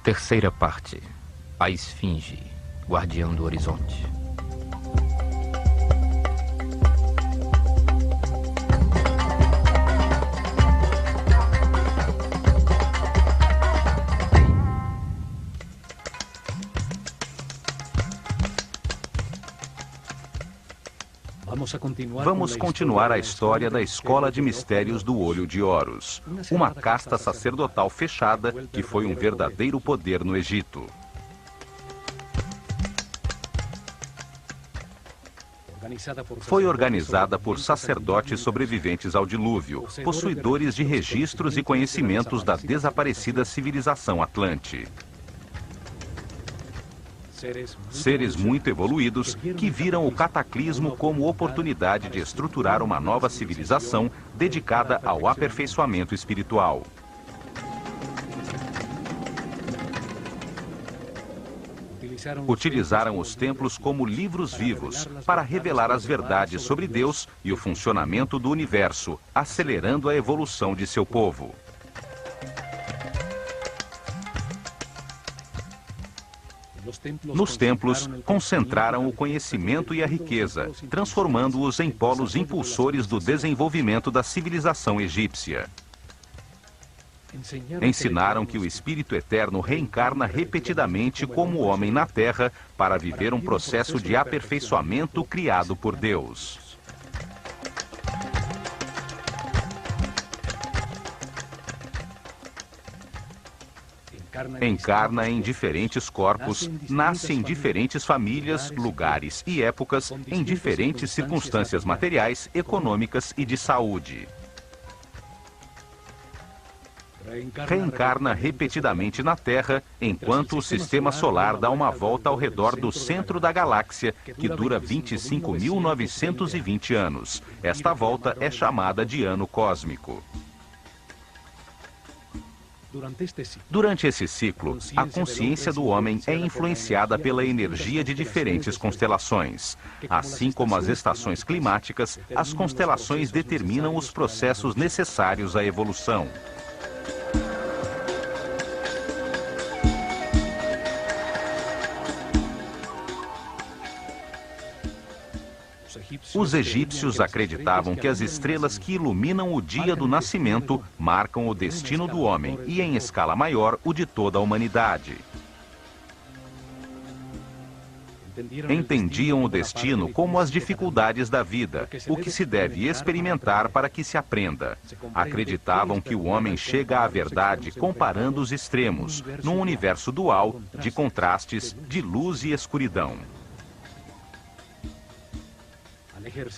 Terceira parte. A Esfinge, guardião do horizonte. Vamos continuar a história da Escola de Mistérios do Olho de Horus, uma casta sacerdotal fechada que foi um verdadeiro poder no Egito. Foi organizada por sacerdotes sobreviventes ao dilúvio, possuidores de registros e conhecimentos da desaparecida civilização Atlante. Seres muito evoluídos que viram o cataclismo como oportunidade de estruturar uma nova civilização dedicada ao aperfeiçoamento espiritual. Utilizaram os templos como livros vivos para revelar as verdades sobre Deus e o funcionamento do universo, acelerando a evolução de seu povo. Nos templos, concentraram o conhecimento e a riqueza, transformando-os em polos impulsores do desenvolvimento da civilização egípcia. Ensinaram que o Espírito Eterno reencarna repetidamente como homem na Terra para viver um processo de aperfeiçoamento criado por Deus. Encarna em diferentes corpos, nasce em diferentes famílias, lugares e épocas, em diferentes circunstâncias materiais, econômicas e de saúde. Reencarna repetidamente na Terra, enquanto o sistema solar dá uma volta ao redor do centro da galáxia, que dura 25.920 anos. Esta volta é chamada de ano cósmico. Durante esse ciclo, a consciência do homem é influenciada pela energia de diferentes constelações. Assim como as estações climáticas, as constelações determinam os processos necessários à evolução. Os egípcios acreditavam que as estrelas que iluminam o dia do nascimento marcam o destino do homem e, em escala maior, o de toda a humanidade. Entendiam o destino como as dificuldades da vida, o que se deve experimentar para que se aprenda. Acreditavam que o homem chega à verdade comparando os extremos, num universo dual de contrastes de luz e escuridão.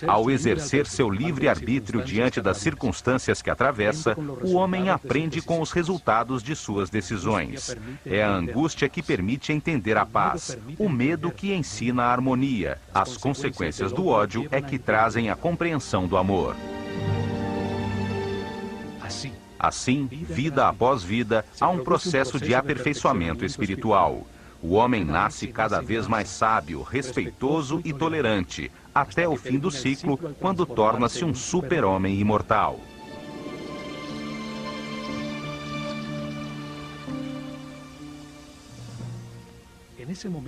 Ao exercer seu livre-arbítrio diante das circunstâncias que atravessa, o homem aprende com os resultados de suas decisões. É a angústia que permite entender a paz, o medo que ensina a harmonia, as consequências do ódio é que trazem a compreensão do amor. Assim, vida após vida, há um processo de aperfeiçoamento espiritual. O homem nasce cada vez mais sábio, respeitoso e tolerante, até o fim do ciclo, quando torna-se um super-homem imortal.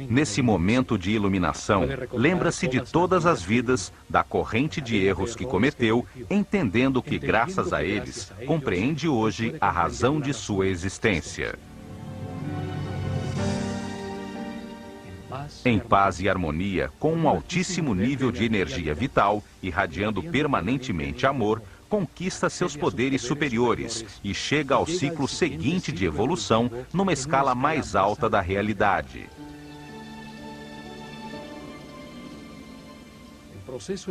Nesse momento de iluminação, lembra-se de todas as vidas, da corrente de erros que cometeu, entendendo que, graças a eles, compreende hoje a razão de sua existência. Em paz e harmonia, com um altíssimo nível de energia vital, irradiando permanentemente amor, conquista seus poderes superiores e chega ao ciclo seguinte de evolução numa escala mais alta da realidade.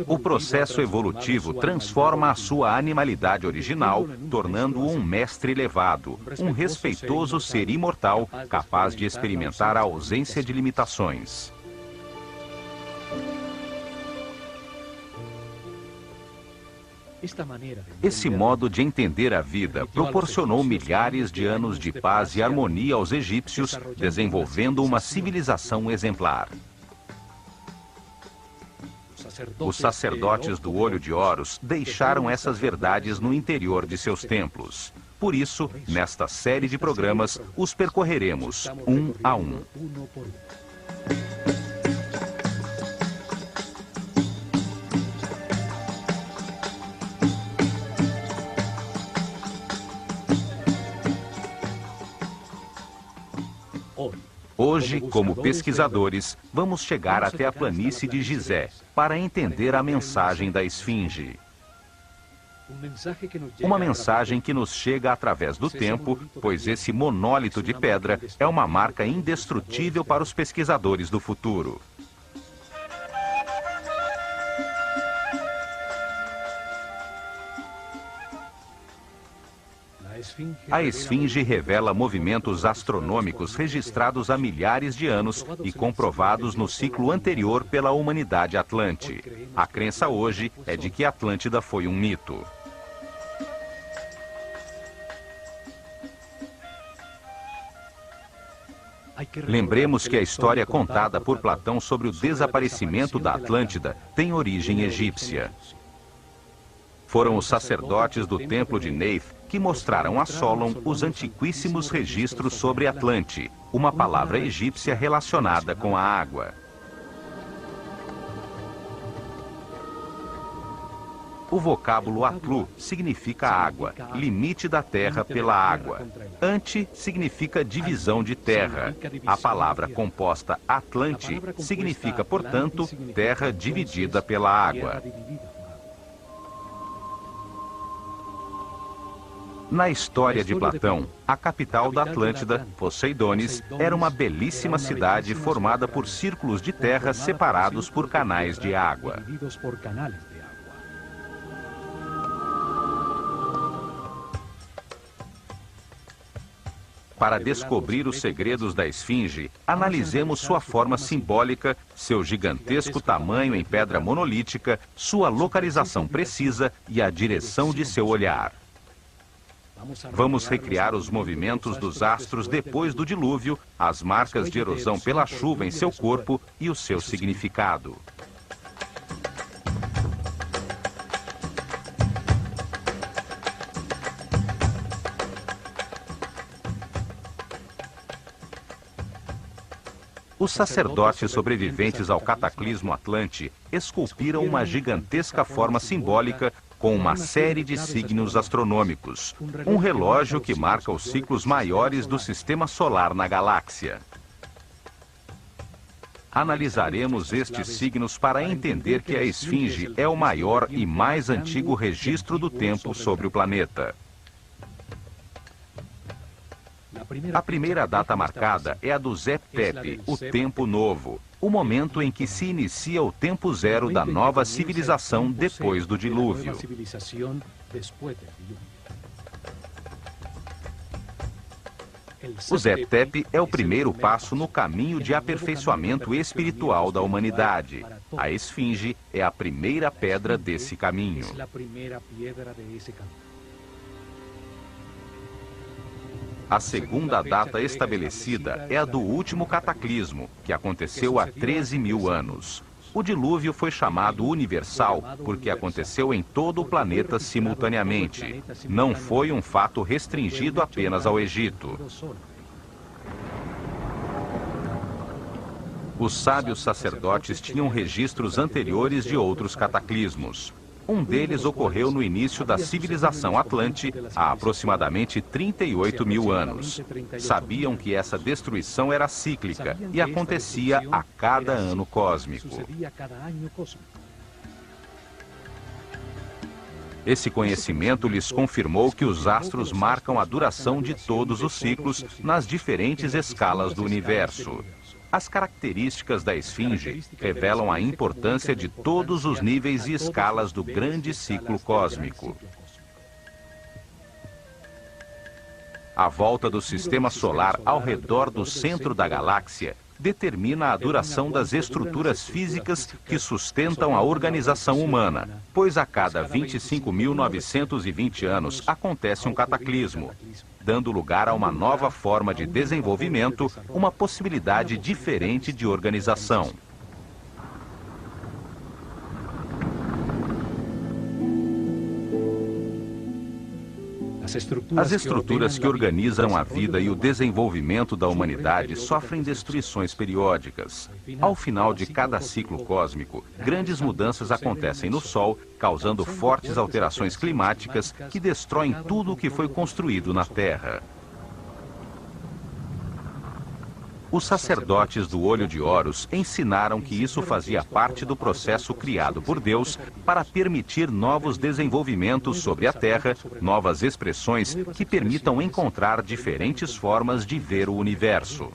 O processo evolutivo transforma a sua animalidade original, tornando-o um mestre elevado, um respeitoso ser imortal, capaz de experimentar a ausência de limitações. Esse modo de entender a vida proporcionou milhares de anos de paz e harmonia aos egípcios, desenvolvendo uma civilização exemplar. Os sacerdotes do Olho de Horus deixaram essas verdades no interior de seus templos. Por isso, nesta série de programas, os percorreremos um a um. Hoje, como pesquisadores, vamos chegar até a planície de Gizé para entender a mensagem da Esfinge. Uma mensagem que nos chega através do tempo, pois esse monólito de pedra é uma marca indestrutível para os pesquisadores do futuro. A Esfinge revela movimentos astronômicos registrados há milhares de anos e comprovados no ciclo anterior pela humanidade atlante. A crença hoje é de que Atlântida foi um mito. Lembremos que a história contada por Platão sobre o desaparecimento da Atlântida tem origem egípcia. Foram os sacerdotes do templo de Neith que mostraram a Solon os antiquíssimos registros sobre Atlante, uma palavra egípcia relacionada com a água. O vocábulo Atlu significa água, limite da terra pela água. Ante significa divisão de terra. A palavra composta Atlante significa, portanto, terra dividida pela água. Na história de Platão, a capital da Atlântida, Poseidones, era uma belíssima cidade formada por círculos de terra separados por canais de água. Para descobrir os segredos da Esfinge, analisemos sua forma simbólica, seu gigantesco tamanho em pedra monolítica, sua localização precisa e a direção de seu olhar. Vamos recriar os movimentos dos astros depois do dilúvio, as marcas de erosão pela chuva em seu corpo e o seu significado. Os sacerdotes sobreviventes ao cataclismo Atlante esculpiram uma gigantesca forma simbólica com uma série de signos astronômicos, um relógio que marca os ciclos maiores do sistema solar na galáxia. Analisaremos estes signos para entender que a Esfinge é o maior e mais antigo registro do tempo sobre o planeta. A primeira data marcada é a do Zep Tepi, o Tempo Novo, o momento em que se inicia o tempo zero da nova civilização depois do dilúvio. O Zep Tepi é o primeiro passo no caminho de aperfeiçoamento espiritual da humanidade. A Esfinge é a primeira pedra desse caminho. A segunda data estabelecida é a do último cataclismo, que aconteceu há 13.000 anos. O dilúvio foi chamado universal porque aconteceu em todo o planeta simultaneamente. Não foi um fato restringido apenas ao Egito. Os sábios sacerdotes tinham registros anteriores de outros cataclismos. Um deles ocorreu no início da civilização Atlante, há aproximadamente 38.000 anos. Sabiam que essa destruição era cíclica e acontecia a cada ano cósmico. Esse conhecimento lhes confirmou que os astros marcam a duração de todos os ciclos nas diferentes escalas do universo. As características da Esfinge revelam a importância de todos os níveis e escalas do grande ciclo cósmico. A volta do sistema solar ao redor do centro da galáxia determina a duração das estruturas físicas que sustentam a organização humana, pois a cada 25.920 anos acontece um cataclismo, dando lugar a uma nova forma de desenvolvimento, uma possibilidade diferente de organização. As estruturas que organizam a vida e o desenvolvimento da humanidade sofrem destruições periódicas. Ao final de cada ciclo cósmico, grandes mudanças acontecem no Sol, causando fortes alterações climáticas que destroem tudo o que foi construído na Terra. Os sacerdotes do Olho de Horus ensinaram que isso fazia parte do processo criado por Deus para permitir novos desenvolvimentos sobre a Terra, novas expressões que permitam encontrar diferentes formas de ver o universo.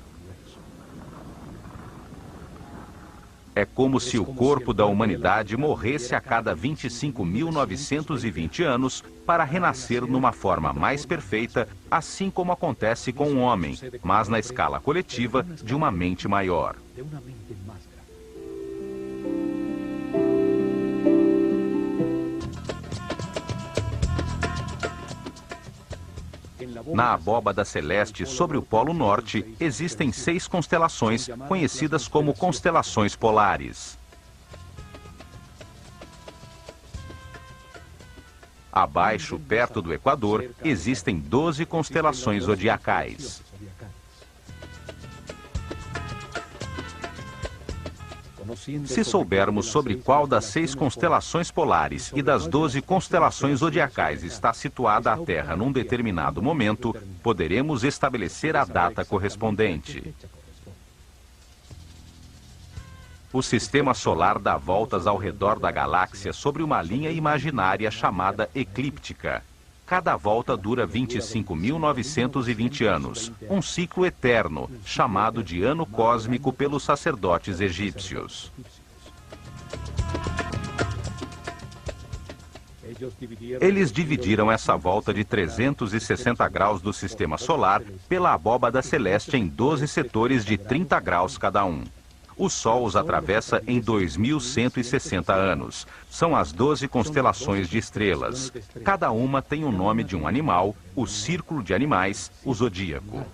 É como se o corpo da humanidade morresse a cada 25.920 anos para renascer numa forma mais perfeita, assim como acontece com o homem, mas na escala coletiva de uma mente maior. Na abóbada celeste sobre o Polo Norte, existem 6 constelações, conhecidas como constelações polares. Abaixo, perto do Equador, existem 12 constelações zodiacais. Se soubermos sobre qual das 6 constelações polares e das 12 constelações zodiacais está situada a Terra num determinado momento, poderemos estabelecer a data correspondente. O sistema solar dá voltas ao redor da galáxia sobre uma linha imaginária chamada eclíptica. Cada volta dura 25.920 anos, um ciclo eterno, chamado de ano cósmico pelos sacerdotes egípcios. Eles dividiram essa volta de 360 graus do sistema solar pela abóbada celeste em 12 setores de 30 graus cada um. O Sol os atravessa em 2.160 anos. São as 12 constelações de estrelas. Cada uma tem o nome de um animal, o círculo de animais, o zodíaco.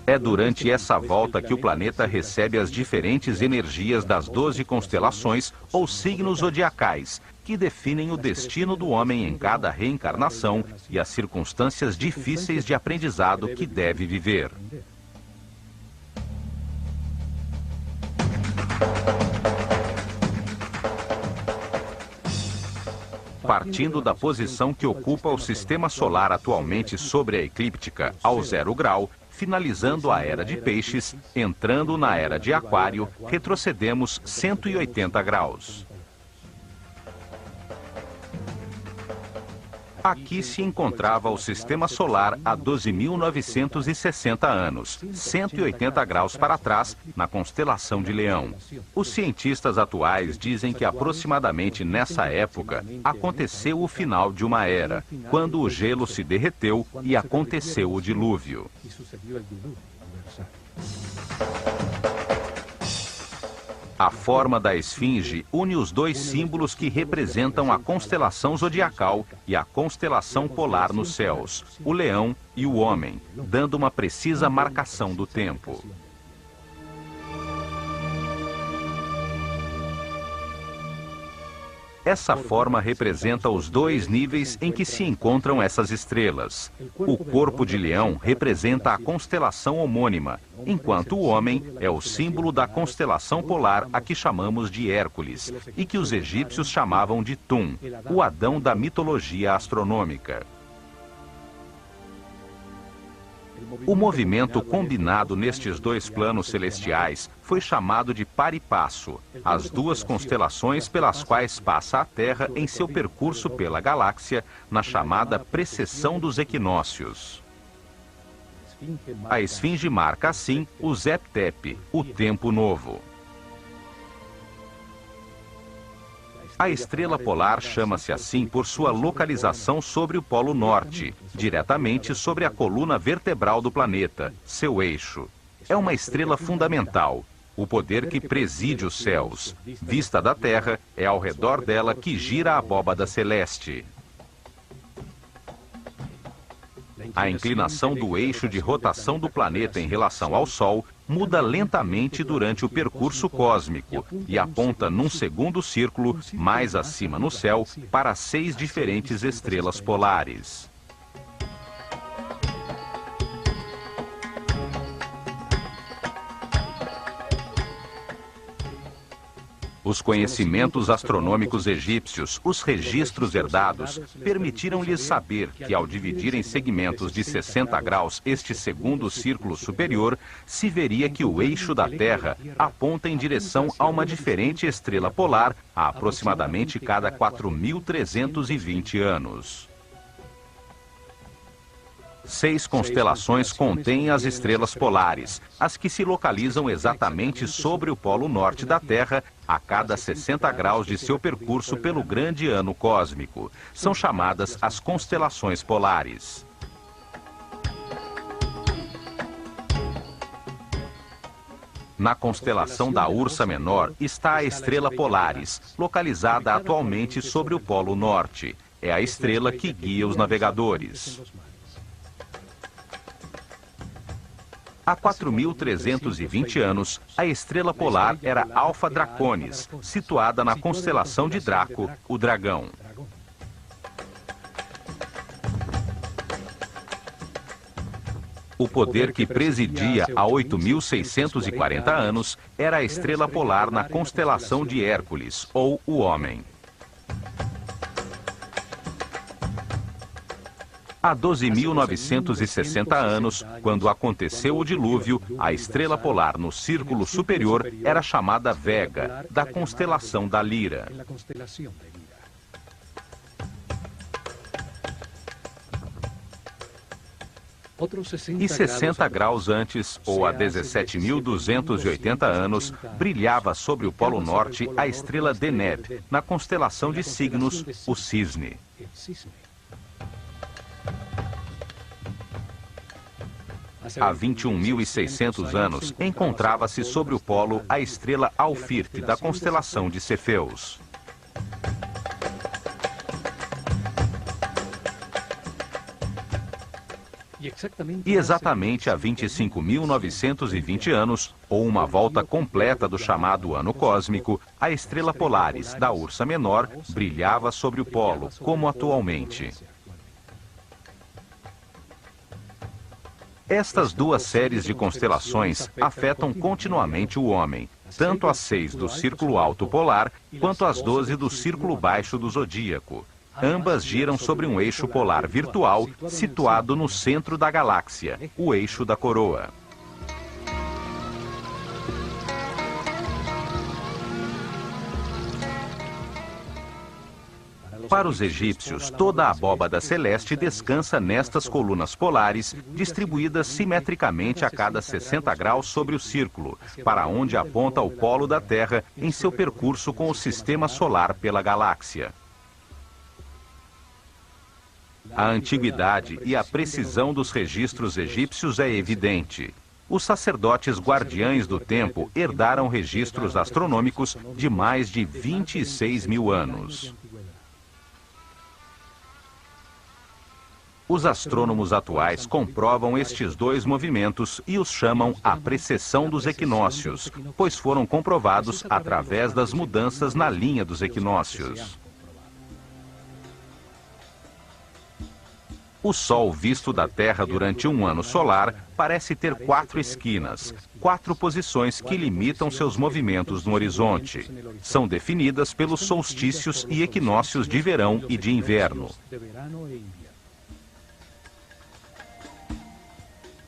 É durante essa volta que o planeta recebe as diferentes energias das 12 constelações ou signos zodiacais, que definem o destino do homem em cada reencarnação e as circunstâncias difíceis de aprendizado que deve viver. Partindo da posição que ocupa o sistema solar atualmente sobre a eclíptica, ao 0 grau, finalizando a Era de Peixes, entrando na Era de Aquário, retrocedemos 180 graus. Aqui se encontrava o sistema solar há 12.960 anos, 180 graus para trás, na constelação de Leão. Os cientistas atuais dizem que aproximadamente nessa época aconteceu o final de uma era, quando o gelo se derreteu e aconteceu o dilúvio. A forma da esfinge une os dois símbolos que representam a constelação zodiacal e a constelação polar nos céus, o leão e o homem, dando uma precisa marcação do tempo. Essa forma representa os dois níveis em que se encontram essas estrelas. O corpo de leão representa a constelação homônima, enquanto o homem é o símbolo da constelação polar a que chamamos de Hércules, e que os egípcios chamavam de Tum, o Adão da mitologia astronômica. O movimento combinado nestes dois planos celestiais foi chamado de par e passo, as duas constelações pelas quais passa a Terra em seu percurso pela galáxia, na chamada precessão dos equinócios. A esfinge marca, assim, o Zep-Tep, o tempo novo. A estrela polar chama-se assim por sua localização sobre o Polo Norte, diretamente sobre a coluna vertebral do planeta, seu eixo. É uma estrela fundamental, o poder que preside os céus. Vista da Terra, é ao redor dela que gira a abóbada celeste. A inclinação do eixo de rotação do planeta em relação ao Sol muda lentamente durante o percurso cósmico e aponta num segundo círculo, mais acima no céu, para 6 diferentes estrelas polares. Os conhecimentos astronômicos egípcios, os registros herdados, permitiram-lhes saber que, ao dividir em segmentos de 60 graus este segundo círculo superior, se veria que o eixo da Terra aponta em direção a uma diferente estrela polar a aproximadamente cada 4.320 anos. 6 constelações contêm as estrelas polares, as que se localizam exatamente sobre o polo norte da Terra, a cada 60 graus de seu percurso pelo grande ano cósmico. São chamadas as constelações polares. Na constelação da Ursa Menor está a estrela Polaris, localizada atualmente sobre o polo norte. É a estrela que guia os navegadores. Há 4.320 anos, a estrela polar era Alfa Draconis, situada na constelação de Draco, o dragão. O poder que presidia há 8.640 anos era a estrela polar na constelação de Hércules, ou o Homem. Há 12.960 anos, quando aconteceu o dilúvio, a estrela polar no círculo superior era chamada Vega, da constelação da Lira. E 60 graus antes, ou há 17.280 anos, brilhava sobre o Polo Norte a estrela Deneb, na constelação de Signos, o Cisne. Há 21.600 anos, encontrava-se sobre o polo a estrela Alfirte, da constelação de Cefeus. E exatamente há 25.920 anos, ou uma volta completa do chamado ano cósmico, a estrela Polaris, da Ursa Menor, brilhava sobre o polo, como atualmente. Estas duas séries de constelações afetam continuamente o homem, tanto as 6 do Círculo Alto Polar, quanto as 12 do Círculo Baixo do Zodíaco. Ambas giram sobre um eixo polar virtual situado no centro da galáxia, o eixo da coroa. Para os egípcios, toda a abóbada celeste descansa nestas colunas polares, distribuídas simetricamente a cada 60 graus sobre o círculo, para onde aponta o polo da Terra em seu percurso com o sistema solar pela galáxia. A antiguidade e a precisão dos registros egípcios é evidente. Os sacerdotes guardiães do tempo herdaram registros astronômicos de mais de 26.000 anos. Os astrônomos atuais comprovam estes dois movimentos e os chamam a precessão dos equinócios, pois foram comprovados através das mudanças na linha dos equinócios. O Sol visto da Terra durante um ano solar parece ter 4 esquinas, 4 posições que limitam seus movimentos no horizonte. São definidas pelos solstícios e equinócios de verão e de inverno.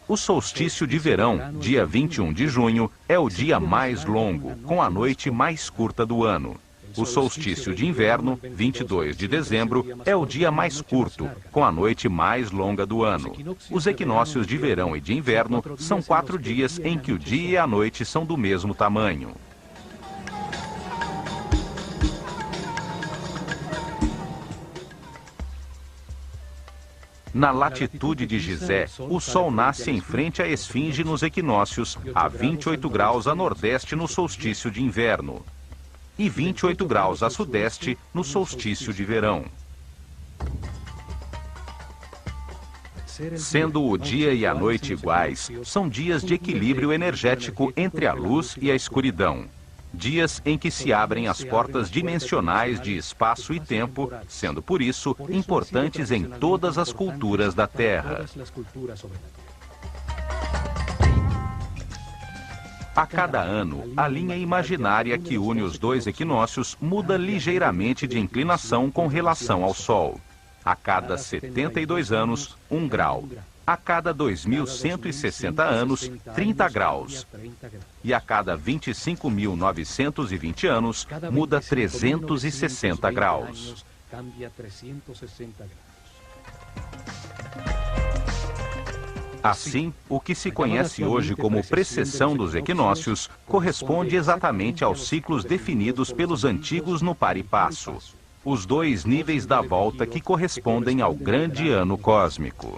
O solstício de verão, dia 21 de junho, é o dia mais longo, com a noite mais curta do ano. O solstício de inverno, 22 de dezembro, é o dia mais curto, com a noite mais longa do ano. Os equinócios de verão e de inverno são 4 dias em que o dia e a noite são do mesmo tamanho. Na latitude de Gizé, o Sol nasce em frente à esfinge nos equinócios, a 28 graus a nordeste no solstício de inverno, e 28 graus a sudeste no solstício de verão. Sendo o dia e a noite iguais, são dias de equilíbrio energético entre a luz e a escuridão. Dias em que se abrem as portas dimensionais de espaço e tempo, sendo por isso importantes em todas as culturas da Terra. A cada ano, a linha imaginária que une os dois equinócios muda ligeiramente de inclinação com relação ao Sol. A cada 72 anos, 1 grau. A cada 2.160 anos, 30 graus. E a cada 25.920 anos, muda 360 graus. Assim, o que se conhece hoje como precessão dos equinócios corresponde exatamente aos ciclos definidos pelos antigos no par e passo, os dois níveis da volta que correspondem ao grande ano cósmico.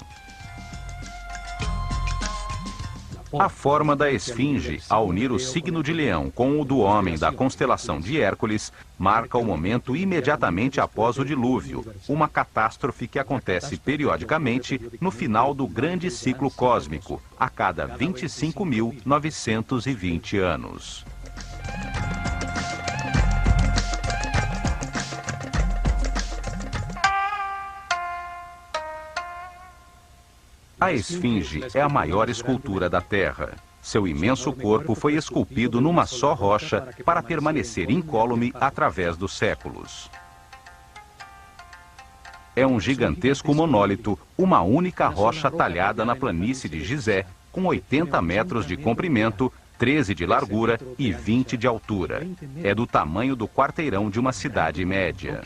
A forma da esfinge, ao unir o signo de Leão com o do homem da constelação de Hércules, marca o momento imediatamente após o dilúvio, uma catástrofe que acontece periodicamente no final do grande ciclo cósmico, a cada 25.920 anos. A esfinge é a maior escultura da Terra. Seu imenso corpo foi esculpido numa só rocha para permanecer incólume através dos séculos. É um gigantesco monólito, uma única rocha talhada na planície de Gizé, com 80 metros de comprimento, 13 de largura e 20 de altura. É do tamanho do quarteirão de uma cidade média.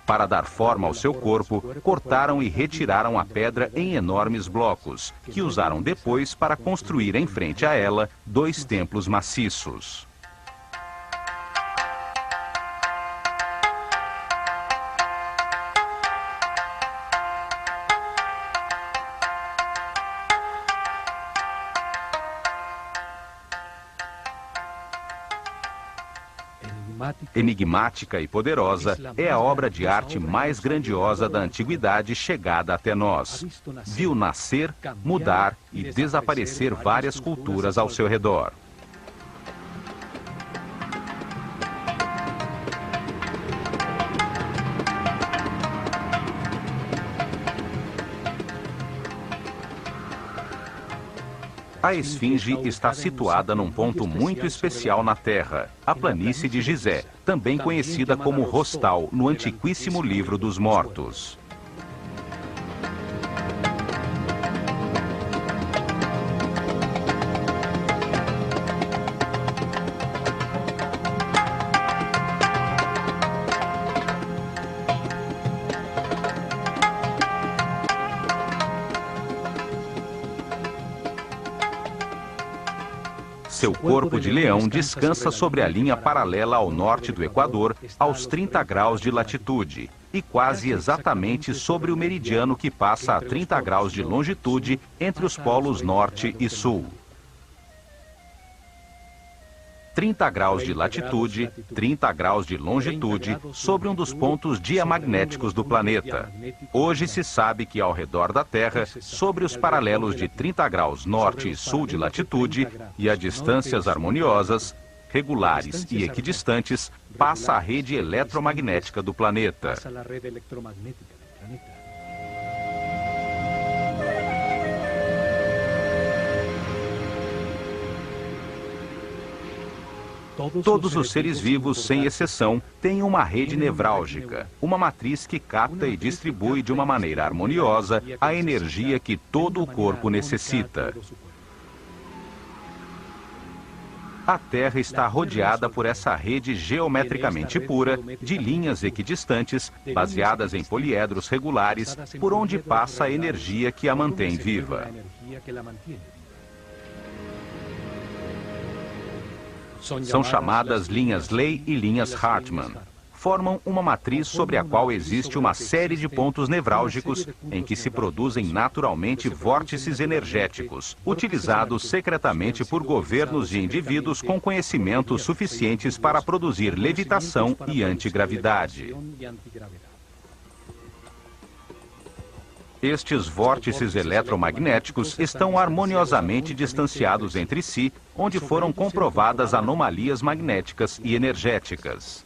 Para dar forma ao seu corpo, cortaram e retiraram a pedra em enormes blocos, que usaram depois para construir em frente a ela 2 templos maciços. Enigmática e poderosa, é a obra de arte mais grandiosa da antiguidade chegada até nós. Viu nascer, mudar e desaparecer várias culturas ao seu redor. A esfinge está situada num ponto muito especial na Terra, a planície de Gizé, também conhecida como Rostal, no antiquíssimo livro dos mortos. Seu corpo de leão descansa sobre a linha paralela ao norte do Equador, aos 30 graus de latitude, e quase exatamente sobre o meridiano que passa a 30 graus de longitude entre os polos norte e sul. 30 graus de latitude, 30 graus de longitude, sobre um dos pontos diamagnéticos do planeta. Hoje se sabe que ao redor da Terra, sobre os paralelos de 30 graus norte e sul de latitude, e a distâncias harmoniosas, regulares e equidistantes, passa a rede eletromagnética do planeta. Todos os seres vivos, sem exceção, têm uma rede nevrálgica, uma matriz que capta e distribui de uma maneira harmoniosa a energia que todo o corpo necessita. A Terra está rodeada por essa rede geometricamente pura, de linhas equidistantes, baseadas em poliedros regulares, por onde passa a energia que a mantém viva. São chamadas linhas Ley e linhas Hartmann. Formam uma matriz sobre a qual existe uma série de pontos nevrálgicos em que se produzem naturalmente vórtices energéticos, utilizados secretamente por governos de indivíduos com conhecimentos suficientes para produzir levitação e antigravidade. Estes vórtices eletromagnéticos estão harmoniosamente distanciados entre si, onde foram comprovadas anomalias magnéticas e energéticas.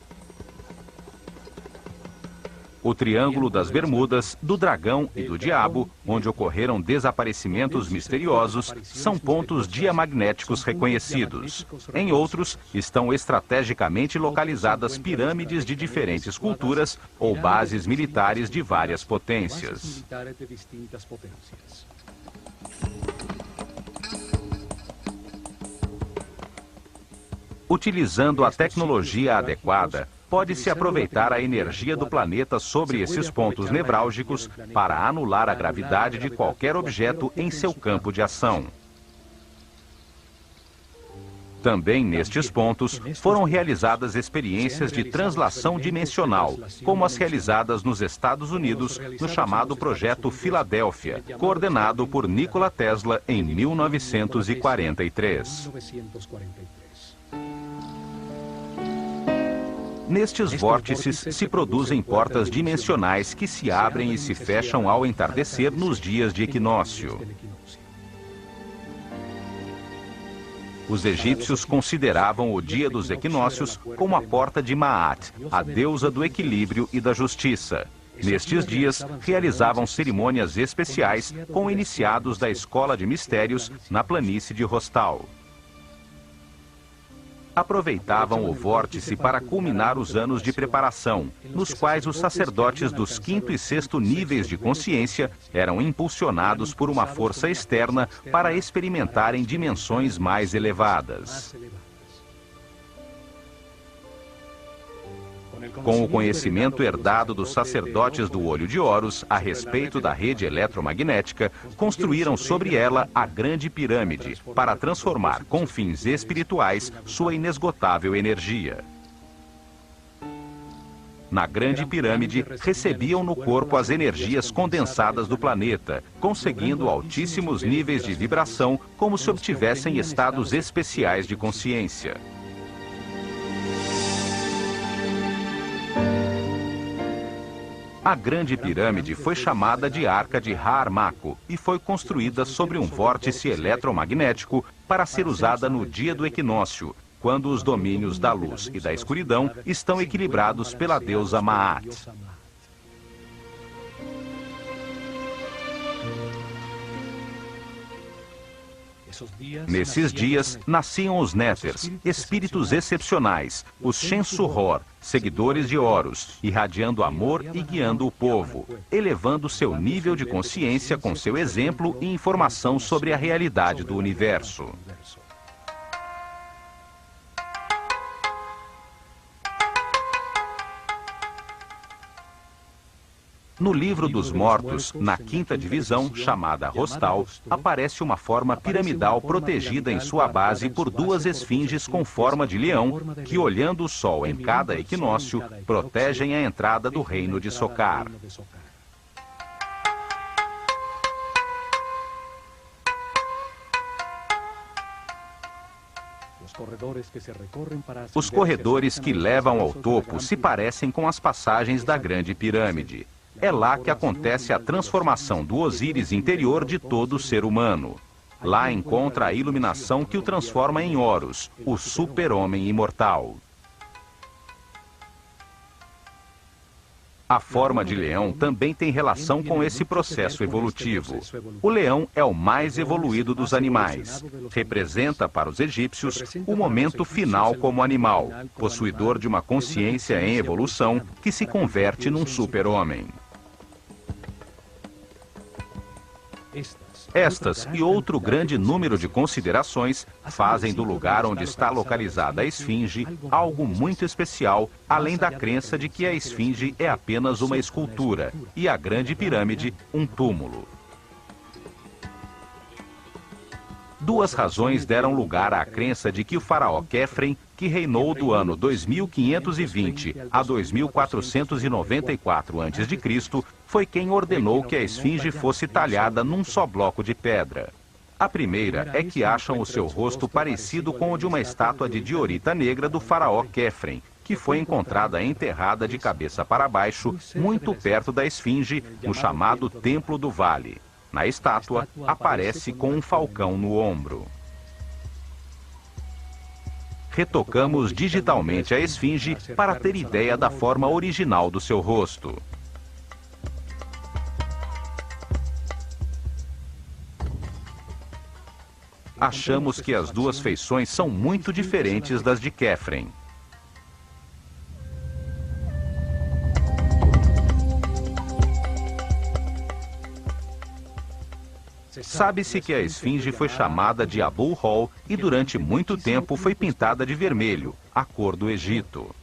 O Triângulo das Bermudas, do Dragão e do Diabo, onde ocorreram desaparecimentos misteriosos, são pontos diamagnéticos reconhecidos. Em outros, estão estrategicamente localizadas pirâmides de diferentes culturas ou bases militares de várias potências. Utilizando a tecnologia adequada, pode-se aproveitar a energia do planeta sobre esses pontos nevrálgicos para anular a gravidade de qualquer objeto em seu campo de ação. Também nestes pontos foram realizadas experiências de translação dimensional, como as realizadas nos Estados Unidos no chamado Projeto Filadélfia, coordenado por Nikola Tesla em 1943. Nestes vórtices se produzem portas dimensionais que se abrem e se fecham ao entardecer nos dias de equinócio. Os egípcios consideravam o dia dos equinócios como a porta de Maat, a deusa do equilíbrio e da justiça. Nestes dias, realizavam cerimônias especiais com iniciados da Escola de Mistérios na planície de Rostal. Aproveitavam o vórtice para culminar os anos de preparação, nos quais os sacerdotes dos 5º e 6º níveis de consciência eram impulsionados por uma força externa para experimentarem dimensões mais elevadas. Com o conhecimento herdado dos sacerdotes do Olho de Horus a respeito da rede eletromagnética, construíram sobre ela a Grande Pirâmide, para transformar com fins espirituais sua inesgotável energia. Na Grande Pirâmide, recebiam no corpo as energias condensadas do planeta, conseguindo altíssimos níveis de vibração, como se obtivessem estados especiais de consciência. A Grande Pirâmide foi chamada de Arca de Har-Mako e foi construída sobre um vórtice eletromagnético para ser usada no dia do equinócio, quando os domínios da luz e da escuridão estão equilibrados pela deusa Maat. Nesses dias, nasciam os Néters, espíritos excepcionais, os Shensu-Hor, seguidores de Horus, irradiando amor e guiando o povo, elevando seu nível de consciência com seu exemplo e informação sobre a realidade do universo. No Livro dos Mortos, na 5ª divisão, chamada Rostal, aparece uma forma piramidal protegida em sua base por 2 esfinges com forma de leão, que, olhando o sol em cada equinócio, protegem a entrada do reino de Sokar. Os corredores que levam ao topo se parecem com as passagens da Grande Pirâmide. É lá que acontece a transformação do Osíris interior de todo ser humano. Lá encontra a iluminação que o transforma em Horus, o super-homem imortal. A forma de leão também tem relação com esse processo evolutivo. O leão é o mais evoluído dos animais. Representa para os egípcios o momento final como animal, possuidor de uma consciência em evolução que se converte num super-homem. Estas e outro grande número de considerações fazem do lugar onde está localizada a esfinge algo muito especial, além da crença de que a esfinge é apenas uma escultura e a Grande Pirâmide um túmulo. 2 razões deram lugar à crença de que o faraó Khefren, que reinou do ano 2520 a 2494 a.C., foi quem ordenou que a esfinge fosse talhada num só bloco de pedra. A primeira é que acham o seu rosto parecido com o de uma estátua de diorita negra do faraó Khefren, que foi encontrada enterrada de cabeça para baixo, muito perto da esfinge, no chamado Templo do Vale. Na estátua, aparece com um falcão no ombro. Retocamos digitalmente a esfinge para ter ideia da forma original do seu rosto. Achamos que as duas feições são muito diferentes das de Khephren. Sabe-se que a esfinge foi chamada de Abu-Hol e durante muito tempo foi pintada de vermelho, a cor do Egito.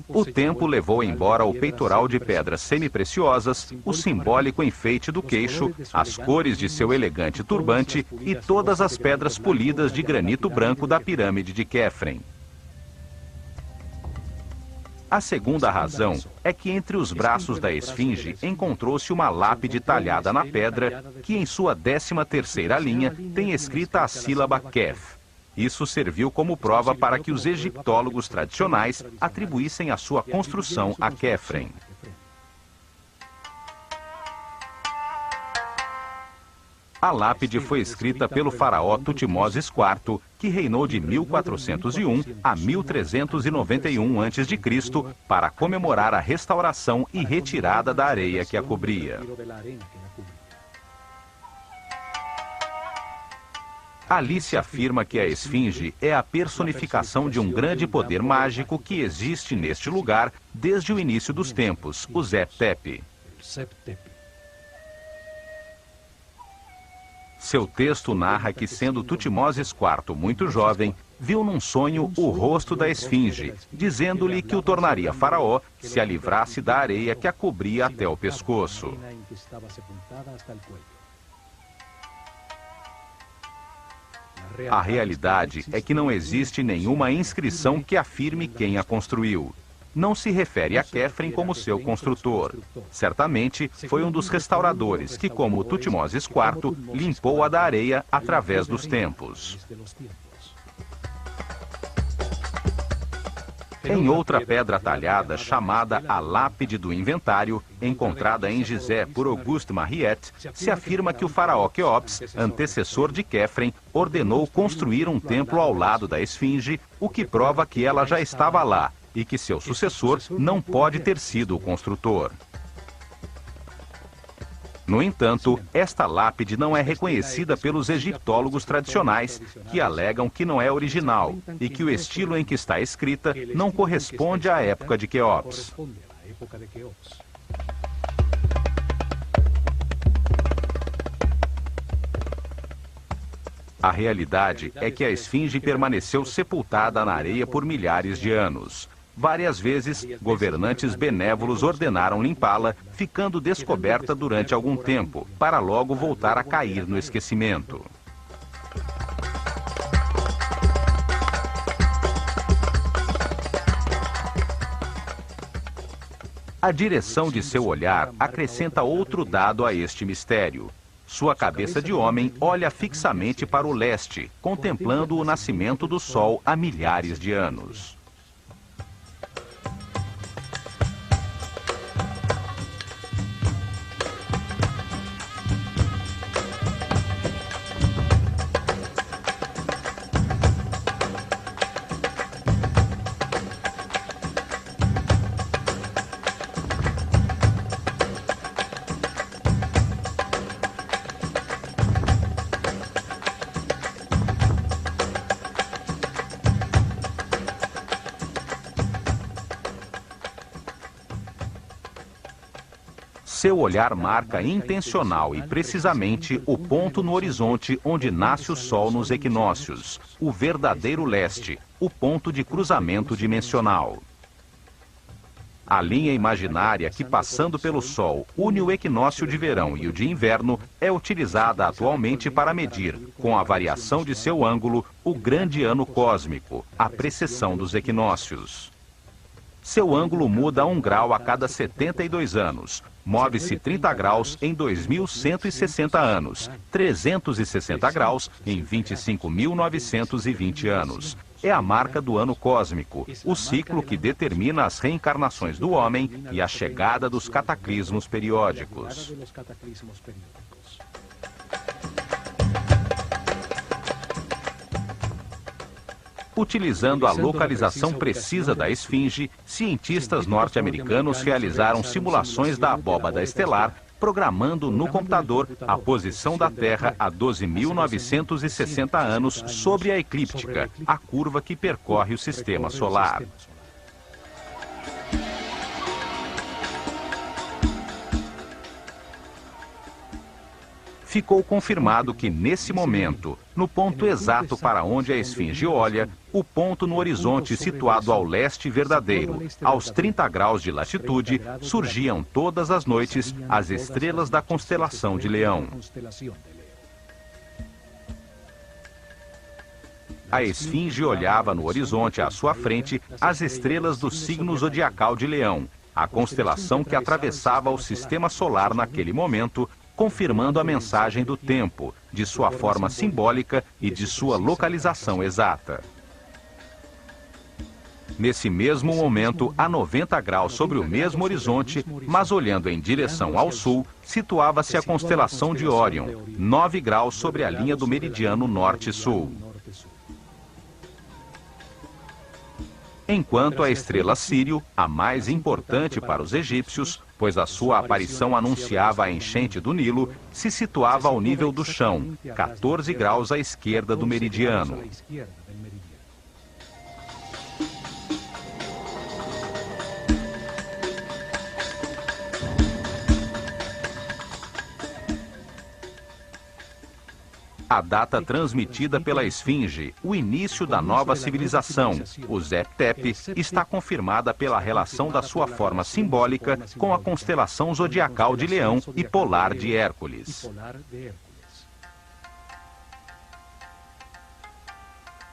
O tempo levou embora o peitoral de pedras semipreciosas, o simbólico enfeite do queixo, as cores de seu elegante turbante e todas as pedras polidas de granito branco da pirâmide de Khephren. A segunda razão é que entre os braços da esfinge encontrou-se uma lápide talhada na pedra que em sua 13ª linha tem escrita a sílaba Kef. Isso serviu como prova para que os egiptólogos tradicionais atribuíssem a sua construção a Khephren. A lápide foi escrita pelo faraó Tutmoses IV, que reinou de 1401 a 1391 a.C., para comemorar a restauração e retirada da areia que a cobria. Ali se afirma que a esfinge é a personificação de um grande poder mágico que existe neste lugar desde o início dos tempos, o Zep-Tepi. Seu texto narra que, sendo Tutmoses IV muito jovem, viu num sonho o rosto da esfinge, dizendo-lhe que o tornaria faraó se a livrasse da areia que a cobria até o pescoço. A realidade é que não existe nenhuma inscrição que afirme quem a construiu. Não se refere a Khephren como seu construtor. Certamente foi um dos restauradores que, como Tutmoses IV, limpou-a da areia através dos tempos. Em outra pedra talhada, chamada a Lápide do Inventário, encontrada em Gizé por Auguste Mariette, se afirma que o faraó Quéops, antecessor de Khephren, ordenou construir um templo ao lado da esfinge, o que prova que ela já estava lá e que seu sucessor não pode ter sido o construtor. No entanto, esta lápide não é reconhecida pelos egiptólogos tradicionais, que alegam que não é original e que o estilo em que está escrita não corresponde à época de Quéops. A realidade é que a esfinge permaneceu sepultada na areia por milhares de anos. Várias vezes, governantes benévolos ordenaram limpá-la, ficando descoberta durante algum tempo, para logo voltar a cair no esquecimento. A direção de seu olhar acrescenta outro dado a este mistério. Sua cabeça de homem olha fixamente para o leste, contemplando o nascimento do sol há milhares de anos. Seu olhar marca intencional e precisamente o ponto no horizonte onde nasce o Sol nos equinócios, o verdadeiro leste, o ponto de cruzamento dimensional. A linha imaginária que, passando pelo Sol, une o equinócio de verão e o de inverno, é utilizada atualmente para medir, com a variação de seu ângulo, o grande ano cósmico, a precessão dos equinócios. seu ângulo muda 1 grau a cada 72 anos. Move-se 30 graus em 2.160 anos, 360 graus em 25.920 anos. É a marca do ano cósmico, o ciclo que determina as reencarnações do homem e a chegada dos cataclismos periódicos. Utilizando a localização precisa da esfinge, cientistas norte-americanos realizaram simulações da abóbada estelar, programando no computador a posição da Terra a 12.960 anos sobre a eclíptica, a curva que percorre o sistema solar. Ficou confirmado que, nesse momento, no ponto exato para onde a esfinge olha, o ponto no horizonte situado ao leste verdadeiro, aos 30 graus de latitude, surgiam todas as noites as estrelas da constelação de Leão. A esfinge olhava no horizonte à sua frente as estrelas do signo zodiacal de Leão, a constelação que atravessava o sistema solar naquele momento, confirmando a mensagem do tempo, de sua forma simbólica e de sua localização exata. Nesse mesmo momento, a 90 graus sobre o mesmo horizonte, mas olhando em direção ao sul, situava-se a constelação de Órion, 9 graus sobre a linha do meridiano norte-sul. Enquanto a estrela Sírio, a mais importante para os egípcios, pois a sua aparição anunciava a enchente do Nilo, se situava ao nível do chão, 14 graus à esquerda do meridiano. A data transmitida pela esfinge, o início da nova civilização, o Zep-Tep, está confirmada pela relação da sua forma simbólica com a constelação zodiacal de Leão e polar de Hércules.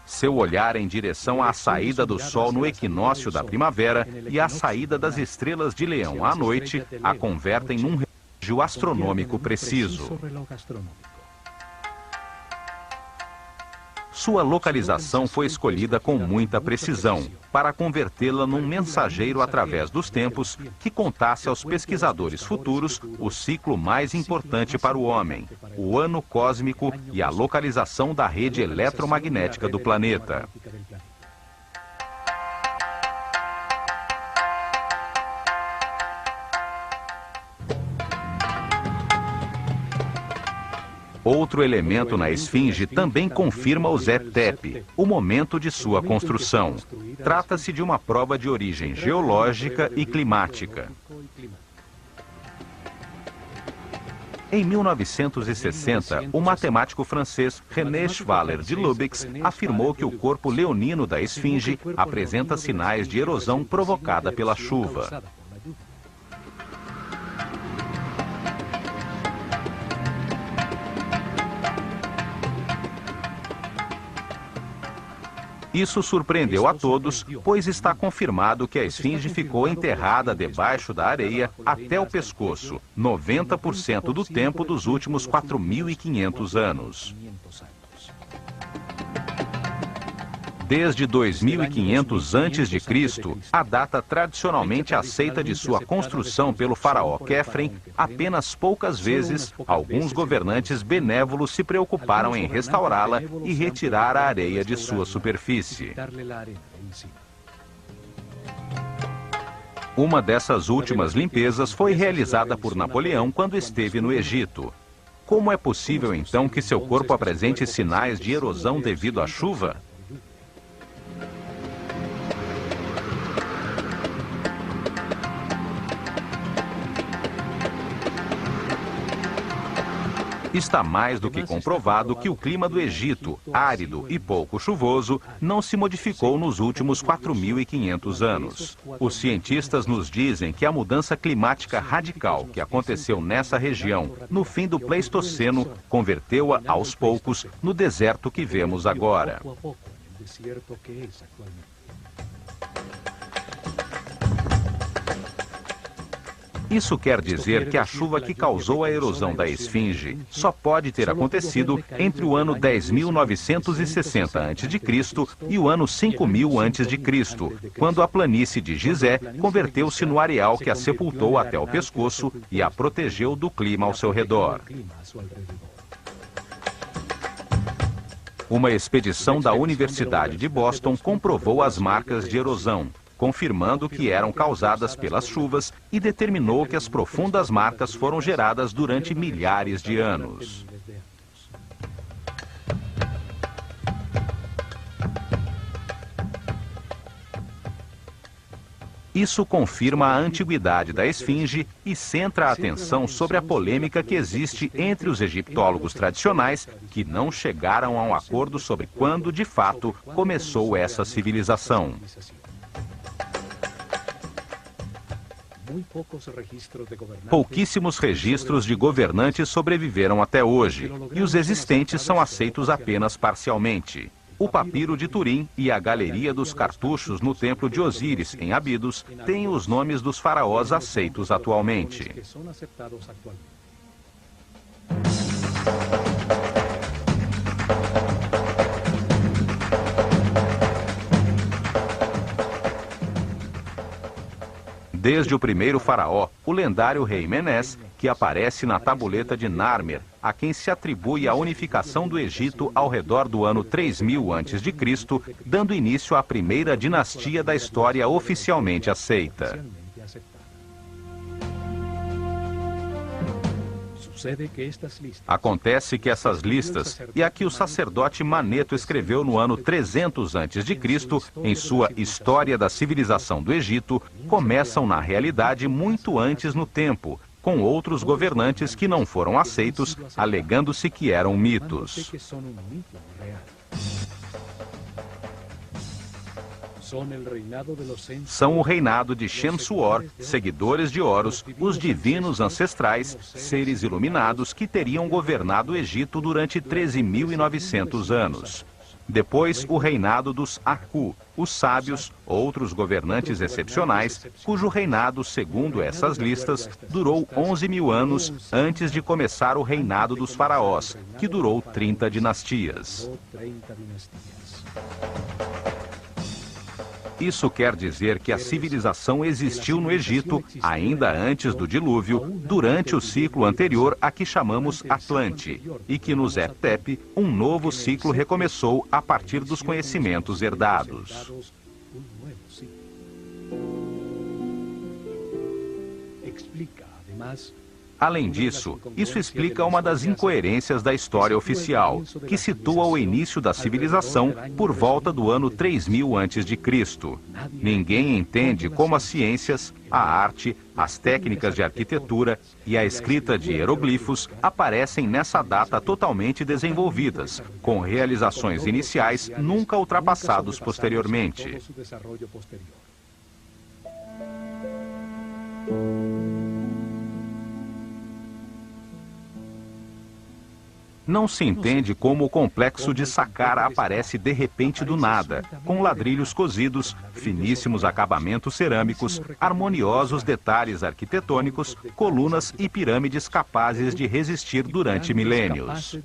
Seu olhar em direção à saída do Sol no equinócio da primavera e à saída das estrelas de Leão à noite a convertem num relógio astronômico preciso. Sua localização foi escolhida com muita precisão, para convertê-la num mensageiro através dos tempos que contasse aos pesquisadores futuros o ciclo mais importante para o homem, o ano cósmico e a localização da rede eletromagnética do planeta. Outro elemento na esfinge também confirma o Zep-Tep, o momento de sua construção. Trata-se de uma prova de origem geológica e climática. Em 1960, o matemático francês René Schwaller de Lubix afirmou que o corpo leonino da esfinge apresenta sinais de erosão provocada pela chuva. Isso surpreendeu a todos, pois está confirmado que a esfinge ficou enterrada debaixo da areia até o pescoço, 90% do tempo dos últimos 4.500 anos. Desde 2500 a.C., a data tradicionalmente aceita de sua construção pelo faraó Khefren, apenas poucas vezes, alguns governantes benévolos se preocuparam em restaurá-la e retirar a areia de sua superfície. Uma dessas últimas limpezas foi realizada por Napoleão quando esteve no Egito. Como é possível, então, que seu corpo apresente sinais de erosão devido à chuva? Está mais do que comprovado que o clima do Egito, árido e pouco chuvoso, não se modificou nos últimos 4.500 anos. Os cientistas nos dizem que a mudança climática radical que aconteceu nessa região no fim do Pleistoceno converteu-a aos poucos no deserto que vemos agora. Isso quer dizer que a chuva que causou a erosão da esfinge só pode ter acontecido entre o ano 10.960 a.C. e o ano 5.000 a.C., quando a planície de Gizé converteu-se no areal que a sepultou até o pescoço e a protegeu do clima ao seu redor. Uma expedição da Universidade de Boston comprovou as marcas de erosão, confirmando que eram causadas pelas chuvas e determinou que as profundas marcas foram geradas durante milhares de anos. Isso confirma a antiguidade da esfinge e centra a atenção sobre a polêmica que existe entre os egiptólogos tradicionais, que não chegaram a um acordo sobre quando, de fato, começou essa civilização. Pouquíssimos registros de governantes sobreviveram até hoje, e os existentes são aceitos apenas parcialmente. O papiro de Turim e a galeria dos cartuchos no templo de Osíris, em Abidos, têm os nomes dos faraós aceitos atualmente. Desde o primeiro faraó, o lendário rei Menés, que aparece na tabuleta de Narmer, a quem se atribui a unificação do Egito ao redor do ano 3000 a.C., dando início à primeira dinastia da história oficialmente aceita. Acontece que essas listas, e a que o sacerdote Maneto escreveu no ano 300 a.C., em sua História da Civilização do Egito, começam na realidade muito antes no tempo, com outros governantes que não foram aceitos, alegando-se que eram mitos. São o reinado de Shem-Suor, seguidores de Horus, os divinos ancestrais, seres iluminados que teriam governado o Egito durante 13.900 anos. Depois, o reinado dos Aku, os sábios, outros governantes excepcionais, cujo reinado, segundo essas listas, durou 11.000 anos antes de começar o reinado dos faraós, que durou 30 dinastias. Isso quer dizer que a civilização existiu no Egito ainda antes do dilúvio, durante o ciclo anterior a que chamamos Atlante, e que no Zep-Tep um novo ciclo recomeçou a partir dos conhecimentos herdados. Além disso, isso explica uma das incoerências da história oficial, que situa o início da civilização por volta do ano 3000 a.C. Ninguém entende como as ciências, a arte, as técnicas de arquitetura e a escrita de hieroglifos aparecem nessa data totalmente desenvolvidas, com realizações iniciais nunca ultrapassados posteriormente. Não se entende como o complexo de Saqqara aparece de repente do nada, com ladrilhos cozidos, finíssimos acabamentos cerâmicos, harmoniosos detalhes arquitetônicos, colunas e pirâmides capazes de resistir durante milênios.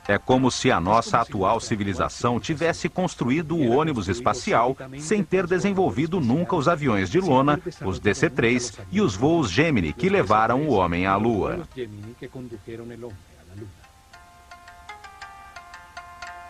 É como se a nossa atual civilização tivesse construído o ônibus espacial sem ter desenvolvido nunca os aviões de lona, os DC-3 e os voos Gemini que levaram o homem à Lua.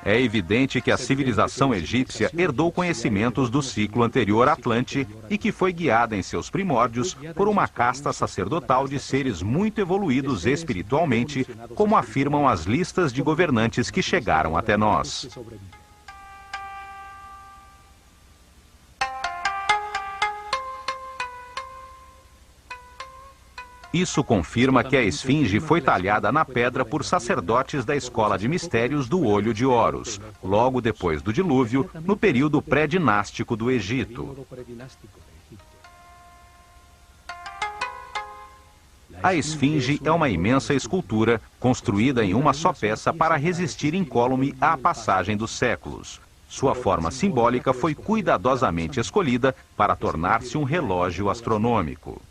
É evidente que a civilização egípcia herdou conhecimentos do ciclo anterior Atlante e que foi guiada em seus primórdios por uma casta sacerdotal de seres muito evoluídos espiritualmente, como afirmam as listas de governantes que chegaram até nós. Isso confirma que a esfinge foi talhada na pedra por sacerdotes da escola de mistérios do Olho de Horus, logo depois do dilúvio, no período pré-dinástico do Egito. A esfinge é uma imensa escultura construída em uma só peça para resistir incólume à passagem dos séculos. Sua forma simbólica foi cuidadosamente escolhida para tornar-se um relógio astronômico.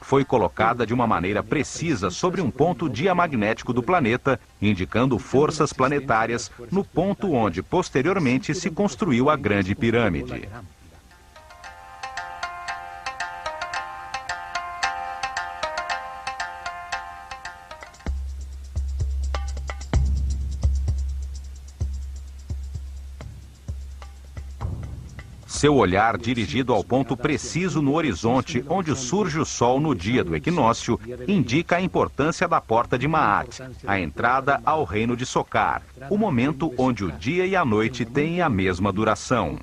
Foi colocada de uma maneira precisa sobre um ponto diamagnético do planeta, indicando forças planetárias no ponto onde posteriormente se construiu a Grande Pirâmide. Seu olhar dirigido ao ponto preciso no horizonte onde surge o Sol no dia do equinócio indica a importância da porta de Maat, a entrada ao reino de Sokar, o momento onde o dia e a noite têm a mesma duração.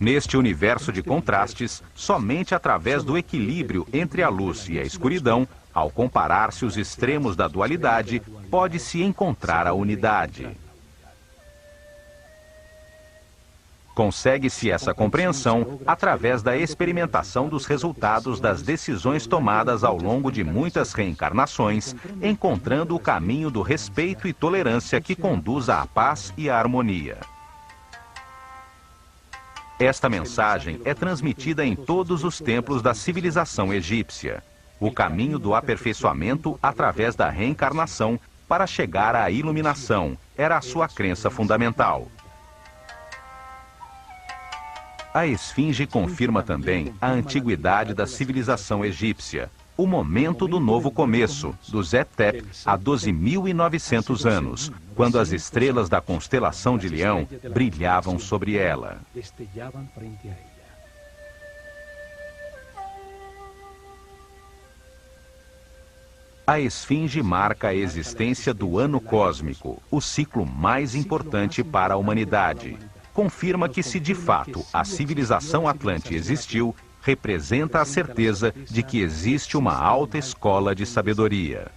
Neste universo de contrastes, somente através do equilíbrio entre a luz e a escuridão, ao comparar-se os extremos da dualidade, pode-se encontrar a unidade. Consegue-se essa compreensão através da experimentação dos resultados das decisões tomadas ao longo de muitas reencarnações, encontrando o caminho do respeito e tolerância que conduz à paz e à harmonia. Esta mensagem é transmitida em todos os templos da civilização egípcia. O caminho do aperfeiçoamento através da reencarnação para chegar à iluminação era a sua crença fundamental. A esfinge confirma também a antiguidade da civilização egípcia, o momento do novo começo, do Zep-Tep, há 12.900 anos, quando as estrelas da constelação de Leão brilhavam sobre ela. A esfinge marca a existência do ano cósmico, o ciclo mais importante para a humanidade. Confirma que, se de fato a civilização Atlante existiu, representa a certeza de que existe uma alta escola de sabedoria.